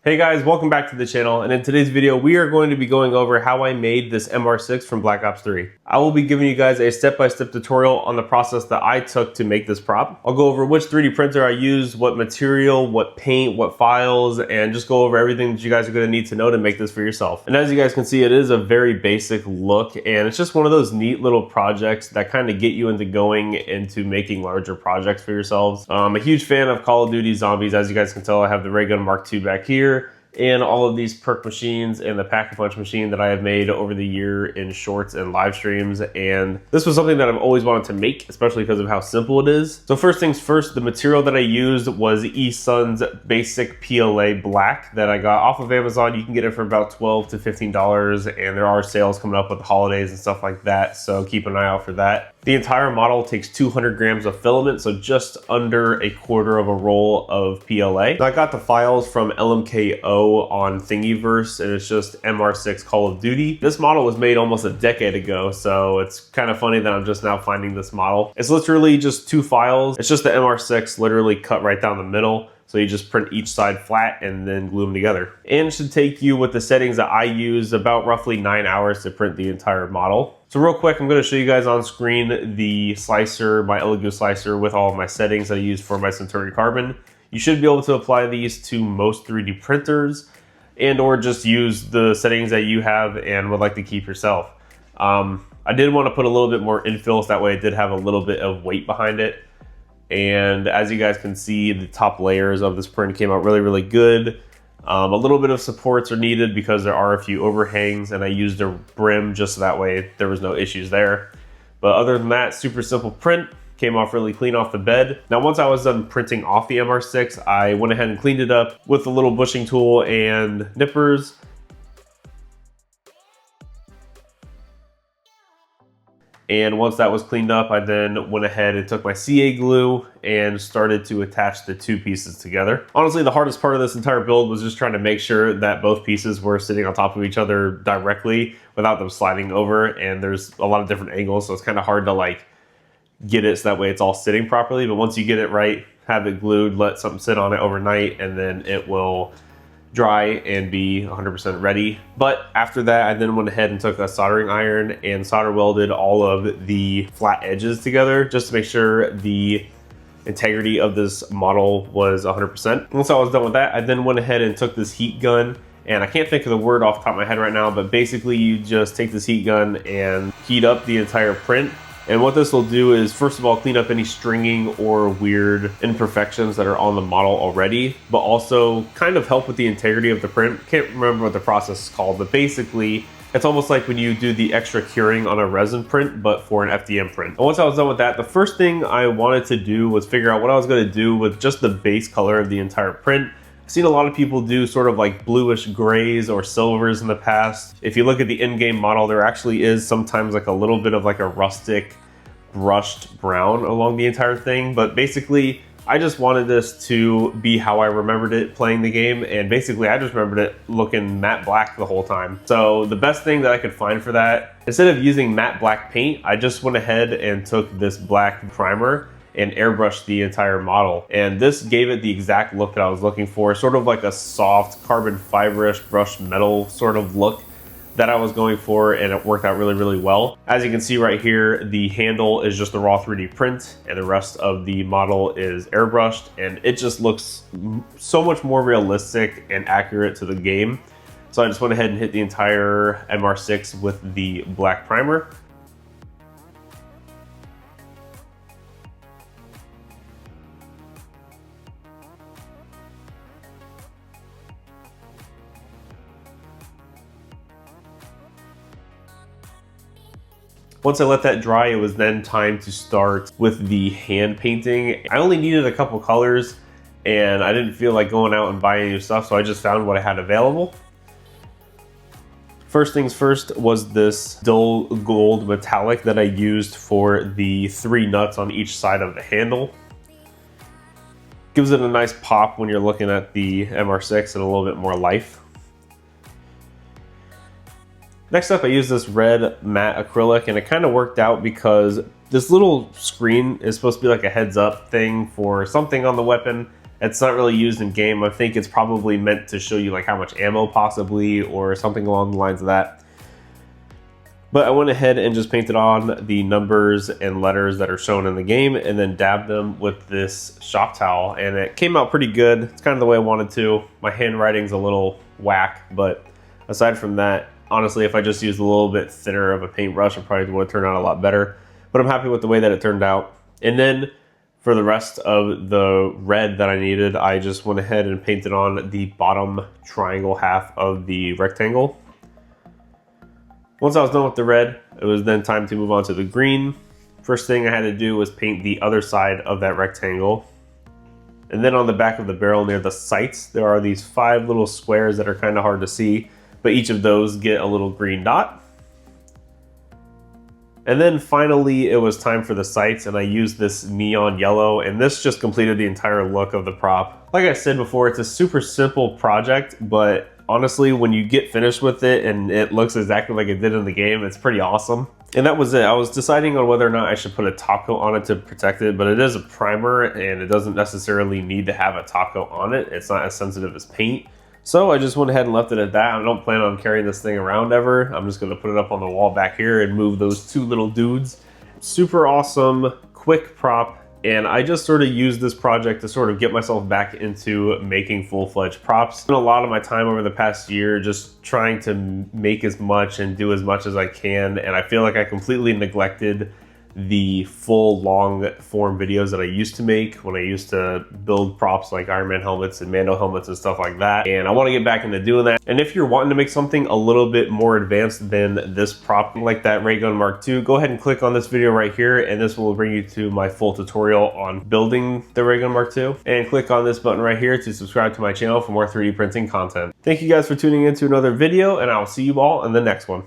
Hey guys, welcome back to the channel, and in today's video we are going to be going over how I made this MR6 from Black Ops 3. I will be giving you guys a step-by-step tutorial on the process that I took to make this prop. I'll go over which 3D printer I used, what material, what paint, what files, and just go over everything that you guys are going to need to know to make this for yourself. And as you guys can see, it is a very basic look, and it's just one of those neat little projects that kind of get you into going into making larger projects for yourselves. I'm a huge fan of Call of Duty Zombies. As you guys can tell, I have the Ray Gun Mark II back here, and all of these perk machines and the Pack-a-Punch machine that I have made over the year in shorts and live streams. And this was something that I've always wanted to make, especially because of how simple it is. So first things first, the material that I used was eSun's basic PLA black that I got off of Amazon. You can get it for about $12 to $15, and there are sales coming up with the holidays and stuff like that, so keep an eye out for that. The entire model takes 200 grams of filament, so just under a quarter of a roll of PLA. Now, I got the files from LMKO on Thingiverse, and it's just MR6 Call of Duty. This model was made almost a decade ago, so it's kind of funny that I'm just now finding this model. It's literally just two files. It's just the MR6 literally cut right down the middle. So you just print each side flat and then glue them together. And it should take you, with the settings that I use, about roughly 9 hours to print the entire model. So real quick, I'm going to show you guys on screen the slicer, my Elegoo slicer with all of my settings that I use for my Centauri Carbon. You should be able to apply these to most 3D printers and or just use the settings that you have and would like to keep yourself. I did want to put a little bit more infill, so that way it did have a little bit of weight behind it. And as you guys can see, the top layers of this print came out really, really good. A little bit of supports are needed because there are a few overhangs, and I used a brim just so that way there was no issues there. But other than that, super simple print, came off really clean off the bed. Now, once I was done printing off the MR6, I went ahead and cleaned it up with a little bushing tool and nippers. And once that was cleaned up, I then went ahead and took my CA glue and started to attach the two pieces together. Honestly, the hardest part of this entire build was just trying to make sure that both pieces were sitting on top of each other directly without them sliding over. And there's a lot of different angles, so it's kind of hard to like get it so that way it's all sitting properly. But once you get it right, have it glued, let something sit on it overnight, and then it will dry and be 100% ready. But after that, I then went ahead and took a soldering iron and solder welded all of the flat edges together just to make sure the integrity of this model was 100%. Once I was done with that, I then went ahead and took this heat gun, and I can't think of the word off the top of my head right now, but basically you just take this heat gun and heat up the entire print. And what this will do is, first of all, clean up any stringing or weird imperfections that are on the model already, but also kind of help with the integrity of the print. Can't remember what the process is called, but basically, it's almost like when you do the extra curing on a resin print, but for an FDM print. And once I was done with that, the first thing I wanted to do was figure out what I was going to do with just the base color of the entire print. I've seen a lot of people do sort of like bluish grays or silvers in the past. If you look at the in-game model, there actually is sometimes like a little bit of like a rustic brushed brown along the entire thing. But basically, I just wanted this to be how I remembered it playing the game. And basically, I just remembered it looking matte black the whole time. So the best thing that I could find for that, instead of using matte black paint, I just went ahead and took this black primer and airbrushed the entire model. And this gave it the exact look that I was looking for, sort of like a soft carbon fiber-ish brushed metal sort of look that I was going for, and it worked out really, really well. As you can see right here, the handle is just a raw 3D print, and the rest of the model is airbrushed, and it just looks so much more realistic and accurate to the game. So I just went ahead and hit the entire MR6 with the black primer. Once I let that dry, it was then time to start with the hand painting. I only needed a couple colors, and I didn't feel like going out and buying new stuff, so I just found what I had available. First things first was this dull gold metallic that I used for the 3 nuts on each side of the handle. Gives it a nice pop when you're looking at the MR6 and a little bit more life. Next up, I used this red matte acrylic, and it kind of worked out because this little screen is supposed to be like a heads up thing for something on the weapon, It's not really used in game. I think it's probably meant to show you like how much ammo possibly, or something along the lines of that. But I went ahead and just painted on the numbers and letters that are shown in the game, and then dabbed them with this shop towel, and it came out pretty good. It's kind of the way I wanted to. My handwriting's a little whack, but aside from that, honestly, if I just used a little bit thinner of a paintbrush, it probably would have turned out a lot better. But I'm happy with the way that it turned out. And then for the rest of the red that I needed, I just went ahead and painted on the bottom triangle half of the rectangle. Once I was done with the red, it was then time to move on to the green. First thing I had to do was paint the other side of that rectangle. And then on the back of the barrel near the sights, there are these 5 little squares that are kind of hard to see, but each of those get a little green dot. And then finally, it was time for the sights, and I used this neon yellow, and this just completed the entire look of the prop. Like I said before, it's a super simple project, but honestly, when you get finished with it and it looks exactly like it did in the game, it's pretty awesome. And that was it. I was deciding on whether or not I should put a top coat on it to protect it, but it is a primer and it doesn't necessarily need to have a top coat on it. It's not as sensitive as paint. So I just went ahead and left it at that. I don't plan on carrying this thing around ever. I'm just gonna put it up on the wall back here and move those 2 little dudes. Super awesome, quick prop. And I just sort of used this project to sort of get myself back into making full-fledged props. Spent a lot of my time over the past year just trying to make as much and do as much as I can, and I feel like I completely neglected the full long form videos that I used to make when I used to build props like Iron Man helmets and Mando helmets and stuff like that. And I want to get back into doing that. And if you're wanting to make something a little bit more advanced than this prop, like that Ray Gun Mark II, go ahead and click on this video right here, and this will bring you to my full tutorial on building the Ray Gun Mark II. And click on this button right here to subscribe to my channel for more 3D printing content. Thank you guys for tuning in to another video, and I'll see you all in the next one.